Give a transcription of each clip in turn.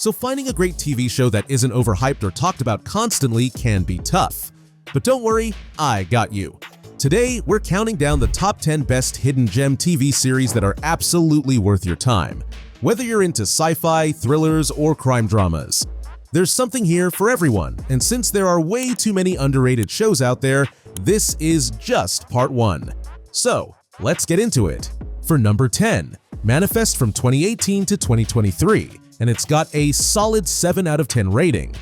so finding a great TV show that isn't overhyped or talked about constantly can be tough. But don't worry, I got you. Today, we're counting down the top 10 best hidden gem TV series that are absolutely worth your time, whether you're into sci-fi, thrillers, or crime dramas. There's something here for everyone, and since there are way too many underrated shows out there, this is just part 1. So, let's get into it. For number 10, Manifest from 2018 to 2023, and it's got a solid 7 out of 10 rating.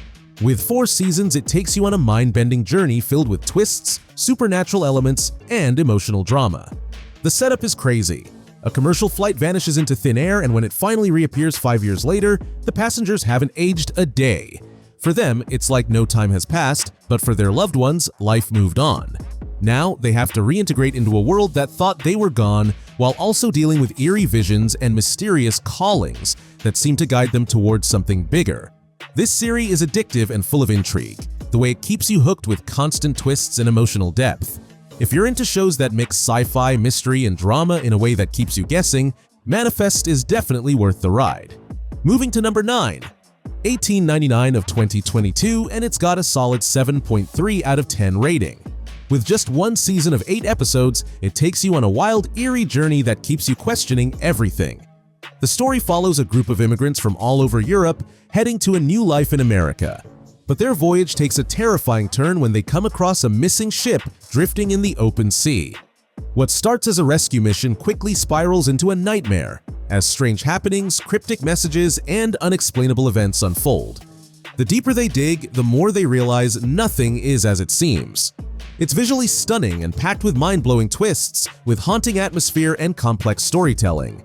With 4 seasons, it takes you on a mind-bending journey filled with twists, supernatural elements, and emotional drama. The setup is crazy. A commercial flight vanishes into thin air, and when it finally reappears 5 years later, the passengers haven't aged a day. For them, it's like no time has passed, but for their loved ones, life moved on. Now, they have to reintegrate into a world that thought they were gone, while also dealing with eerie visions and mysterious callings that seem to guide them towards something bigger. This series is addictive and full of intrigue, the way it keeps you hooked with constant twists and emotional depth. If you're into shows that mix sci-fi, mystery, and drama in a way that keeps you guessing, Manifest is definitely worth the ride. Moving to number 9, 1899 of 2022, and it's got a solid 7.3 out of 10 rating. With just 1 season of 8 episodes, it takes you on a wild, eerie journey that keeps you questioning everything. The story follows a group of immigrants from all over Europe heading to a new life in America. But their voyage takes a terrifying turn when they come across a missing ship drifting in the open sea. What starts as a rescue mission quickly spirals into a nightmare, as strange happenings, cryptic messages, and unexplainable events unfold. The deeper they dig, the more they realize nothing is as it seems. It's visually stunning and packed with mind-blowing twists, with haunting atmosphere and complex storytelling.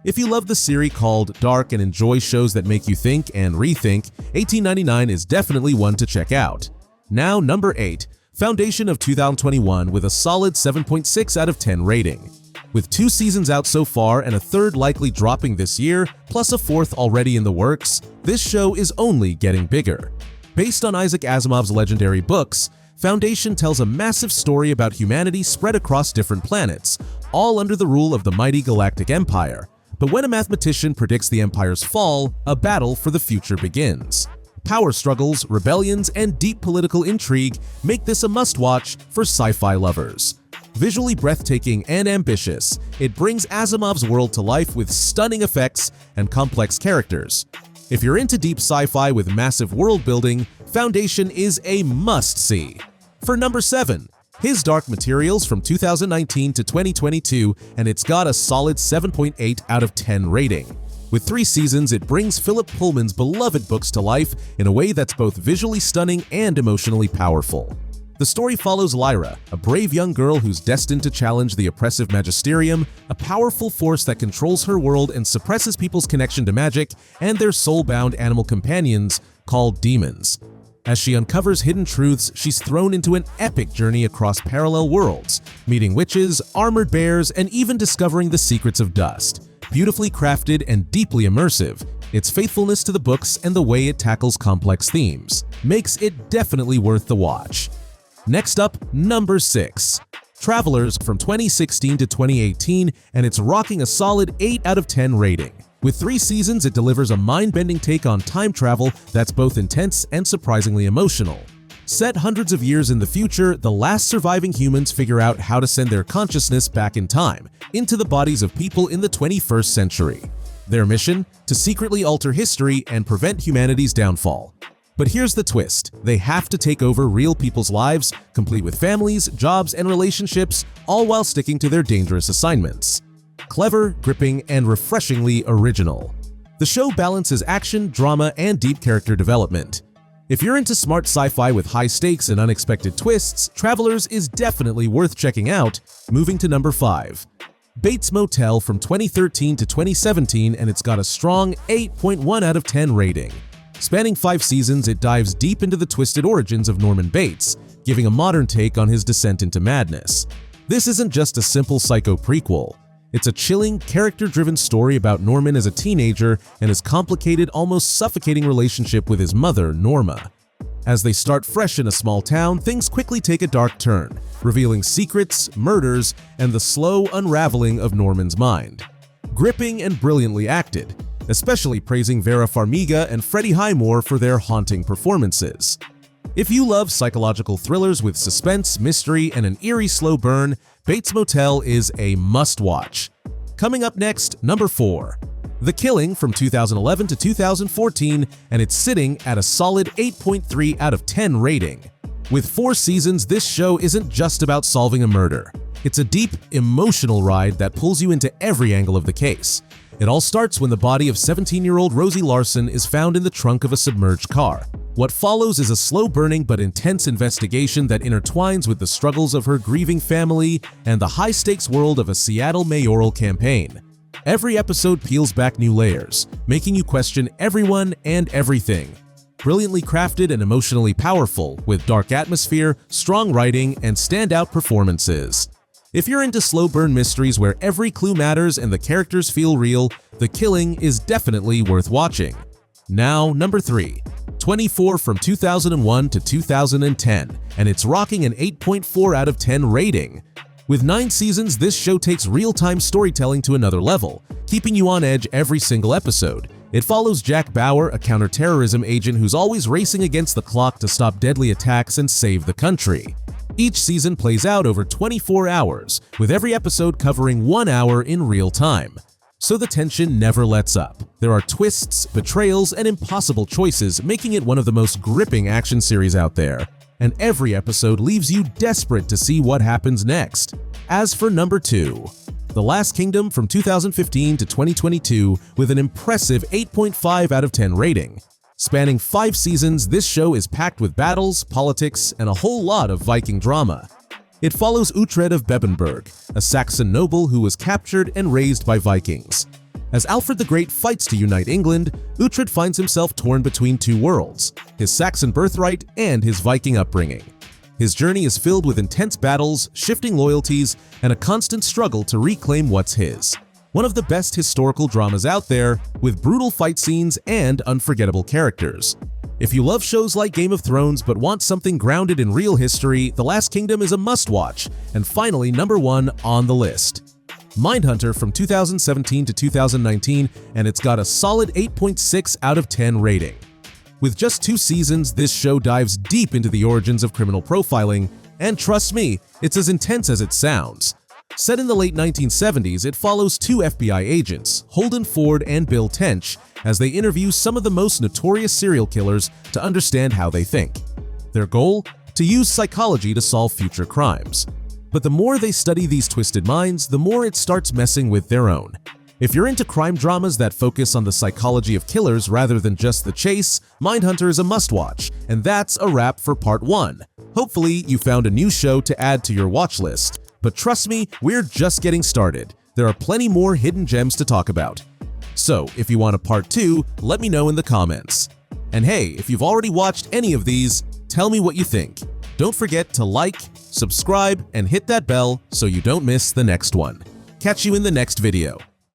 If you love the series called Dark and enjoy shows that make you think and rethink, 1899 is definitely one to check out. Now, number 8, Foundation of 2021 with a solid 7.6 out of 10 rating. With 2 seasons out so far and a 3rd likely dropping this year, plus a 4th already in the works, this show is only getting bigger. Based on Isaac Asimov's legendary books, Foundation tells a massive story about humanity spread across different planets, all under the rule of the mighty Galactic Empire. But when a mathematician predicts the Empire's fall, a battle for the future begins. Power struggles, rebellions, and deep political intrigue make this a must-watch for sci-fi lovers. Visually breathtaking and ambitious, it brings Asimov's world to life with stunning effects and complex characters. If you're into deep sci-fi with massive world building, Foundation is a must-see. For number 7, His Dark Materials from 2019 to 2022, and it's got a solid 7.8 out of 10 rating. With 3 seasons, it brings Philip Pullman's beloved books to life in a way that's both visually stunning and emotionally powerful. The story follows Lyra, a brave young girl who's destined to challenge the oppressive Magisterium, a powerful force that controls her world and suppresses people's connection to magic and their soul-bound animal companions called demons. As she uncovers hidden truths, she's thrown into an epic journey across parallel worlds, meeting witches, armored bears, and even discovering the secrets of dust. Beautifully crafted and deeply immersive, its faithfulness to the books and the way it tackles complex themes makes it definitely worth the watch. Next up, number 6, Travelers from 2016 to 2018, and it's rocking a solid 8 out of 10 rating. With 3 seasons, it delivers a mind-bending take on time travel that's both intense and surprisingly emotional. Set hundreds of years in the future, the last surviving humans figure out how to send their consciousness back in time, into the bodies of people in the 21st century. Their mission? To secretly alter history and prevent humanity's downfall. But here's the twist, they have to take over real people's lives, complete with families, jobs, and relationships, all while sticking to their dangerous assignments. Clever, gripping, and refreshingly original. The show balances action, drama, and deep character development. If you're into smart sci-fi with high stakes and unexpected twists, Travelers is definitely worth checking out. Moving to number 5. Bates Motel from 2013 to 2017, and it's got a strong 8.1 out of 10 rating. Spanning 5 seasons, it dives deep into the twisted origins of Norman Bates, giving a modern take on his descent into madness. This isn't just a simple psycho prequel. It's a chilling, character-driven story about Norman as a teenager and his complicated, almost suffocating relationship with his mother, Norma. As they start fresh in a small town, things quickly take a dark turn, revealing secrets, murders, and the slow unraveling of Norman's mind. Gripping and brilliantly acted, especially praising Vera Farmiga and Freddie Highmore for their haunting performances. If you love psychological thrillers with suspense, mystery, and an eerie slow burn, Bates Motel is a must-watch. Coming up next, number 4. The Killing from 2011 to 2014, and it's sitting at a solid 8.3 out of 10 rating. With 4 seasons, this show isn't just about solving a murder. It's a deep, emotional ride that pulls you into every angle of the case. It all starts when the body of 17-year-old Rosie Larson is found in the trunk of a submerged car. What follows is a slow-burning but intense investigation that intertwines with the struggles of her grieving family and the high-stakes world of a Seattle mayoral campaign. Every episode peels back new layers, making you question everyone and everything. Brilliantly crafted and emotionally powerful, with dark atmosphere, strong writing, and standout performances. If you're into slow-burn mysteries where every clue matters and the characters feel real, The Killing is definitely worth watching. Now, number 3. 24 from 2001 to 2010, and it's rocking an 8.4 out of 10 rating. With 9 seasons, this show takes real-time storytelling to another level, keeping you on edge every single episode. It follows Jack Bauer, a counterterrorism agent who's always racing against the clock to stop deadly attacks and save the country. Each season plays out over 24 hours, with every episode covering 1 hour in real time. So the tension never lets up. There are twists, betrayals, and impossible choices, making it one of the most gripping action series out there. And every episode leaves you desperate to see what happens next. As for number 2, The Last Kingdom from 2015 to 2022 with an impressive 8.5 out of 10 rating. Spanning 5 seasons, this show is packed with battles, politics, and a whole lot of Viking drama. It follows Uhtred of Bebbanburg, a Saxon noble who was captured and raised by Vikings. As Alfred the Great fights to unite England, Uhtred finds himself torn between 2 worlds, his Saxon birthright and his Viking upbringing. His journey is filled with intense battles, shifting loyalties, and a constant struggle to reclaim what's his. One of the best historical dramas out there, with brutal fight scenes and unforgettable characters. If you love shows like Game of Thrones but want something grounded in real history, The Last Kingdom is a must-watch, and finally number 1 on the list. Mindhunter from 2017 to 2019, and it's got a solid 8.6 out of 10 rating. With just 2 seasons, this show dives deep into the origins of criminal profiling, and trust me, it's as intense as it sounds. Set in the late 1970s, it follows 2 FBI agents, Holden Ford and Bill Tench, as they interview some of the most notorious serial killers to understand how they think. Their goal? To use psychology to solve future crimes. But the more they study these twisted minds, the more it starts messing with their own. If you're into crime dramas that focus on the psychology of killers rather than just the chase, Mindhunter is a must-watch, and that's a wrap for part 1. Hopefully, you found a new show to add to your watch list. But trust me, we're just getting started. There are plenty more hidden gems to talk about. So, if you want a part 2, let me know in the comments. And hey, if you've already watched any of these, tell me what you think. Don't forget to like, subscribe, and hit that bell so you don't miss the next one. Catch you in the next video.